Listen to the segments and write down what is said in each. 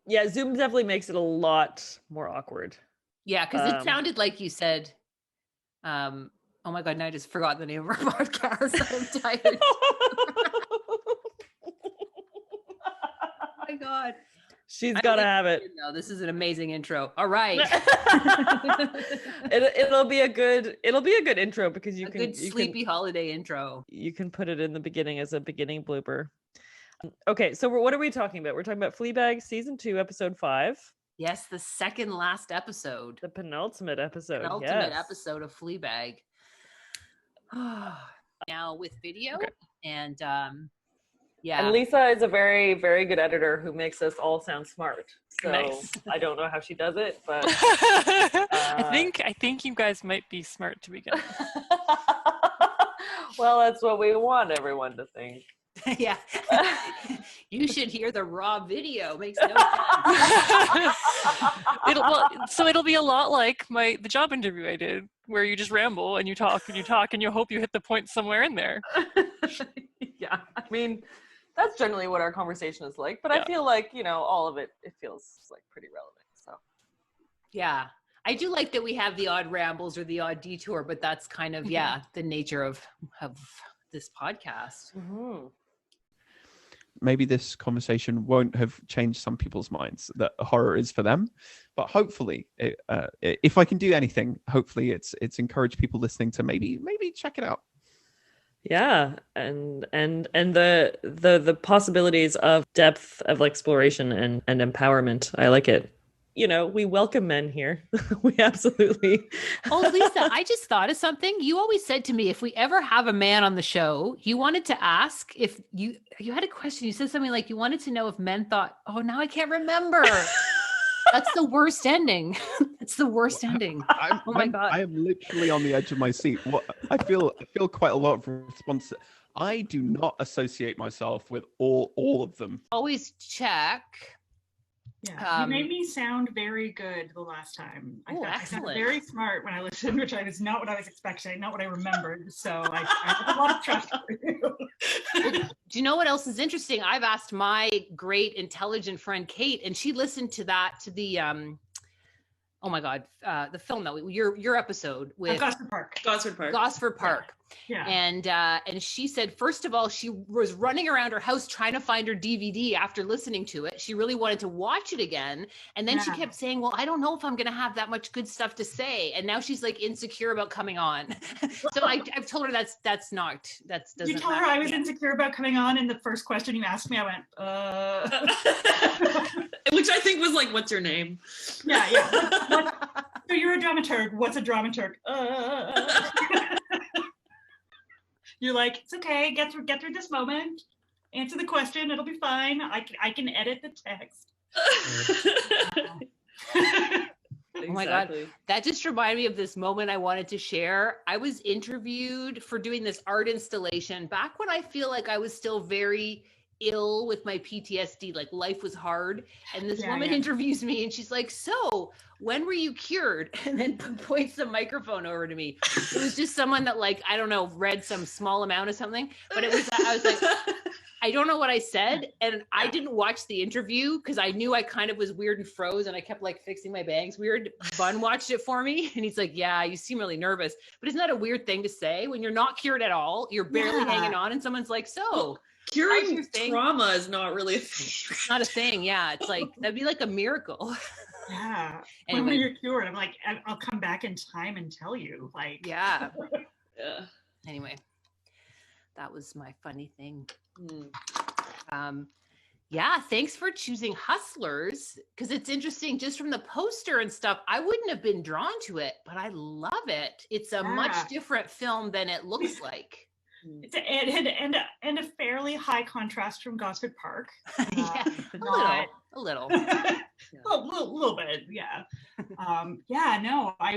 Yeah, Zoom definitely makes it a lot more awkward. Yeah, because it sounded like you said, oh my God, now I just forgot the name of our podcast. I'm tired. Oh my God. She's got to have it. No, this is an amazing intro. All right. it'll be a good intro because you can sleepy holiday intro. You can put it in the beginning as a beginning blooper. Okay, so what are we talking about? We're talking about Fleabag season 2, episode 5. Yes, the second last episode. The penultimate episode. Episode of Fleabag. Now with video and yeah. And Lisa is a very, very good editor who makes us all sound smart. So nice. I don't know how she does it, but I think you guys might be smart to begin with. Well, that's what we want everyone to think. Yeah. You should hear the raw video. Makes no sense. It'll be a lot like the job interview I did, where you just ramble and you talk and you hope you hit the point somewhere in there. Yeah. I mean, that's generally what our conversation is like, but I feel like, all of it feels like pretty relevant. So yeah, I do like that we have the odd rambles or the odd detour, but that's kind of the nature of this podcast. Mm-hmm. Maybe this conversation won't have changed some people's minds that horror is for them, but hopefully, if I can do anything, hopefully it's encouraged people listening to maybe check it out. Yeah, and the possibilities of depth of exploration and empowerment. I like it. We welcome men here. We absolutely. Oh, Lisa, I just thought of something. You always said to me, if we ever have a man on the show, you wanted to ask if you had a question. You said something like you wanted to know if men thought, oh, now I can't remember. That's the worst ending. That's the worst ending. Oh my God. I am literally on the edge of my seat. I feel quite a lot of response. I do not associate myself with all of them. Always check. Yeah, you made me sound very good the last time. I sounded very smart when I listened, which is not what I was expecting, not what I remembered. So I have a lot of trust for you. Well, do you know what else is interesting? I've asked my great intelligent friend Kate, and she listened to the oh my God, the film that your episode with Gosford Park. Yeah. And she said, first of all, she was running around her house trying to find her DVD after listening to it. She really wanted to watch it again. And then she kept saying, well, I don't know if I'm going to have that much good stuff to say. And now she's like insecure about coming on. So I've told her that's not, that doesn't You told her I was insecure about coming on. And the first question you asked me, I went, Which I think was like, what's your name? Yeah. So you're a dramaturg. What's a dramaturg? You're like, it's okay. Get through this moment. Answer the question. It'll be fine. I can edit the text. Oh my God. That just reminded me of this moment I wanted to share. I was interviewed for doing this art installation back when I feel like I was still very ill with my PTSD, like life was hard. And this woman interviews me and she's like, so when were you cured? And then points the microphone over to me. It was just someone that I don't know, read some small amount of something, but I was like, I don't know what I said. And I didn't watch the interview because I knew I kind of was weird and froze and I kept fixing my bangs weird. Bun watched it for me and he's like, yeah, you seem really nervous, but isn't that a weird thing to say when you're not cured at all? You're barely hanging on and someone's like, so curing trauma is not really a thing. It's not a thing. Yeah. It's that'd be like a miracle. Yeah. Anyway. When you're cured, I'm like, I'll come back in time and tell you. Yeah. Anyway, that was my funny thing. Yeah. Thanks for choosing Hustlers. Cause it's interesting just from the poster and stuff. I wouldn't have been drawn to it, but I love it. It's a much different film than it looks like. It's and a fairly high contrast from Gosford Park. A little. A little bit, yeah. I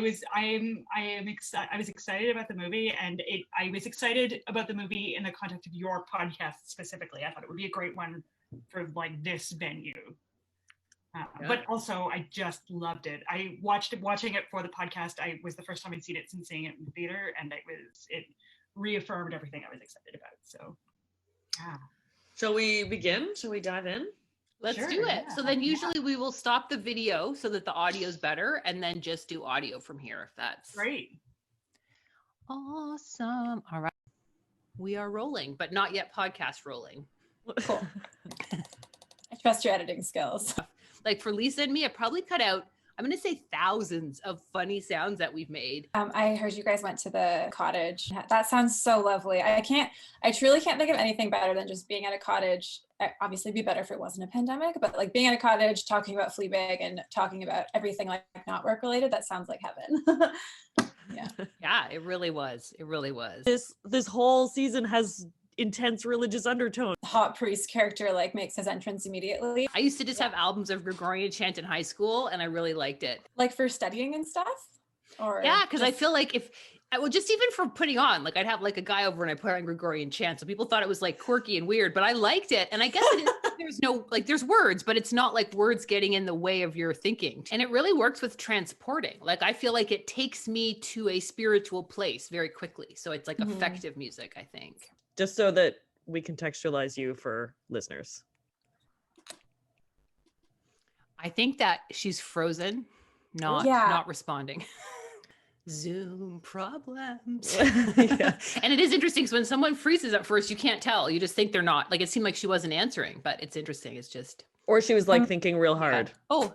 was excited about the movie, and I was excited about the movie in the context of your podcast specifically. I thought it would be a great one for this venue. But also, I just loved it. I watching it for the podcast. I was the first time I'd seen it since seeing it in the theater, and it reaffirmed everything I was excited about. So, yeah. Shall we begin? Shall we dive in? Let's Sure, do it. yeah, So then usually we will stop the video so that the audio is better and then just do audio from here if that's great. Awesome. All right. We are rolling, but not yet podcast rolling. Cool. I trust your editing skills. Like for Lisa and me, I probably cut out, I'm going to say thousands of funny sounds that we've made. I heard you guys went to the cottage. That sounds so lovely. I truly can't think of anything better than just being at a cottage. Obviously it'd be better if it wasn't a pandemic, but like being at a cottage, talking about Fleabag and talking about everything like not work related, that sounds like heaven. Yeah. Yeah, it really was. It really was. This whole season has intense religious undertone. The hot priest character like makes his entrance immediately. I used to just have albums of Gregorian chant in high school and I really liked it. Like for studying and stuff? Or yeah, because I feel like just even for putting on, like I'd have like a guy over and I put on Gregorian chant. So people thought it was like quirky and weird, but I liked it. And I guess it is, there's words, but it's not like words getting in the way of your thinking. And it really works with transporting. Like I feel like it takes me to a spiritual place very quickly. So it's like effective music, I think. Just so that we contextualize you for listeners. I think that she's frozen, not responding. Zoom problems. Yeah. And it is interesting because when someone freezes at first, you can't tell. You just think they're not. Like it seemed like she wasn't answering, but it's interesting. It's just. Or she was like thinking real hard. Yeah. Oh,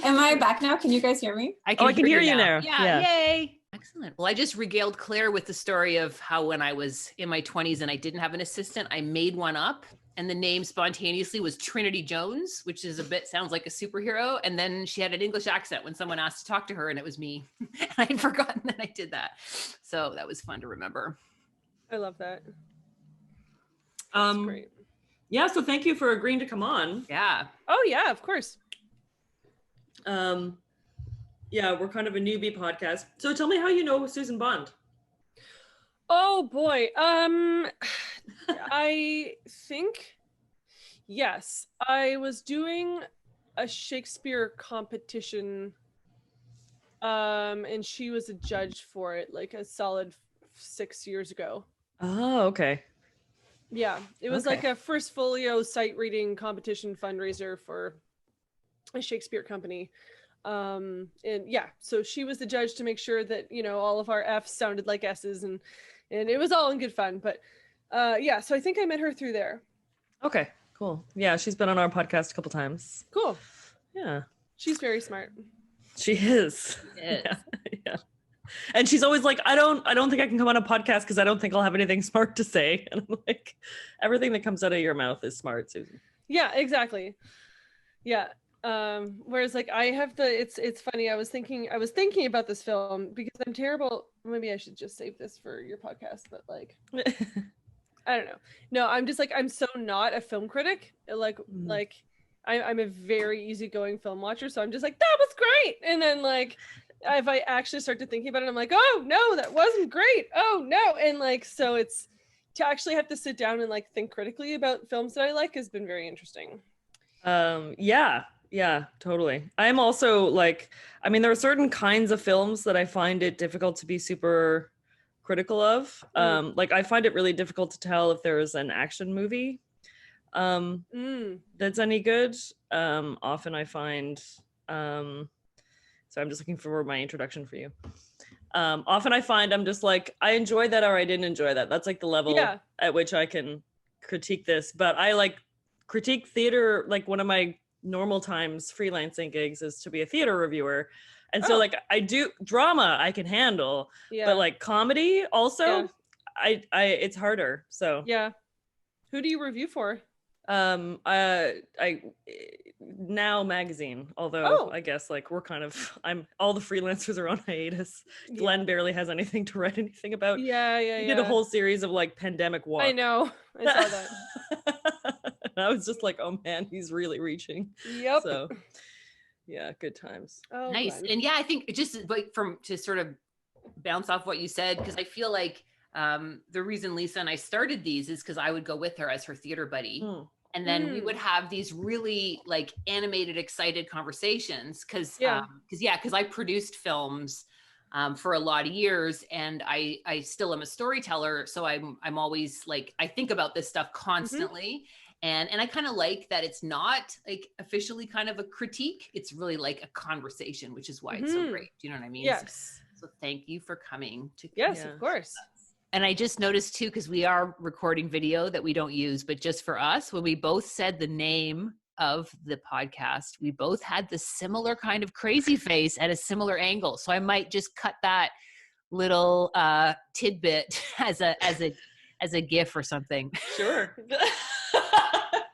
am I back now? Can you guys hear me? I can hear you now. Yeah, yay. Excellent. Well, I just regaled Claire with the story of how when I was in my 20s and I didn't have an assistant, I made one up. And the name spontaneously was Trinity Jones, which is sounds like a superhero. And then she had an English accent when someone asked to talk to her and it was me. And I had forgotten that I did that. So that was fun to remember. I love that. That's great. Yeah, so thank you for agreeing to come on. Yeah. Oh yeah, of course. Yeah, we're kind of a newbie podcast. So tell me how you know Susan Bond. Oh boy. I think, yes, I was doing a Shakespeare competition, and she was a judge for it like a solid 6 years ago. Oh, okay. Yeah, it was like a first folio sight reading competition fundraiser for a Shakespeare company. And yeah, so she was the judge to make sure that, all of our F's sounded like S's and it was all in good fun. But yeah, so I think I met her through there. Okay, cool. Yeah, she's been on our podcast a couple times. Cool. Yeah. She's very smart. She is. She is. Yeah. And she's always like, I don't think I can come on a podcast because I don't think I'll have anything smart to say. And I'm like, everything that comes out of your mouth is smart, Susan. Yeah, exactly. Yeah. Whereas like I have it's funny. I was thinking about this film because I'm terrible. Maybe I should just save this for your podcast, but like, I don't know. No, I'm just like, I'm so not a film critic. Like I'm a very easygoing film watcher. So I'm just like, that was great. And then like, if I actually start to thinking about it, I'm like, oh no, that wasn't great. Oh no. And like, so it's to actually have to sit down and like think critically about films that I like has been very interesting. Yeah, totally. I'm also like, I mean, there are certain kinds of films that I find it difficult to be super critical of. Like I find it really difficult to tell if there is an action movie that's any good. Often I find, so I'm just looking for my introduction for you. Often I find I'm just like, I enjoyed that or I didn't enjoy that. That's like the level at which I can critique this. But I like critique theater, like one of my normal times freelancing gigs is to be a theater reviewer. And so like I do drama I can handle, but like comedy also I it's harder. So yeah. Who do you review for? I Now Magazine, although I guess like we're kind of all the freelancers are on hiatus. Glenn barely has anything to write anything about. He did a whole series of like Pandemic Walk. I know, I saw that. And I was just like, oh man, he's really reaching. Yep. So yeah, good times. Oh, nice. And yeah, I think just like to sort of bounce off what you said, because I feel like the reason Lisa and I started these is because I would go with her as her theater buddy. And then we would have these really like animated, excited conversations because I produced films for a lot of years, and I still am a storyteller. So I'm always like, I think about this stuff constantly. And I kind of like that it's not like officially kind of a critique. It's really like a conversation, which is why it's so great. Do you know what I mean? Yes. So thank you for coming to. Yes, of course. And I just noticed too, because we are recording video that we don't use, but just for us, when we both said the name of the podcast, we both had the similar kind of crazy face at a similar angle. So I might just cut that little tidbit as a GIF or something. Sure.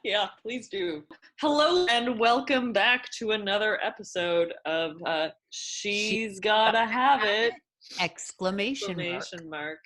Yeah, please do. Hello and welcome back to another episode of She's Gotta Have It! Exclamation mark.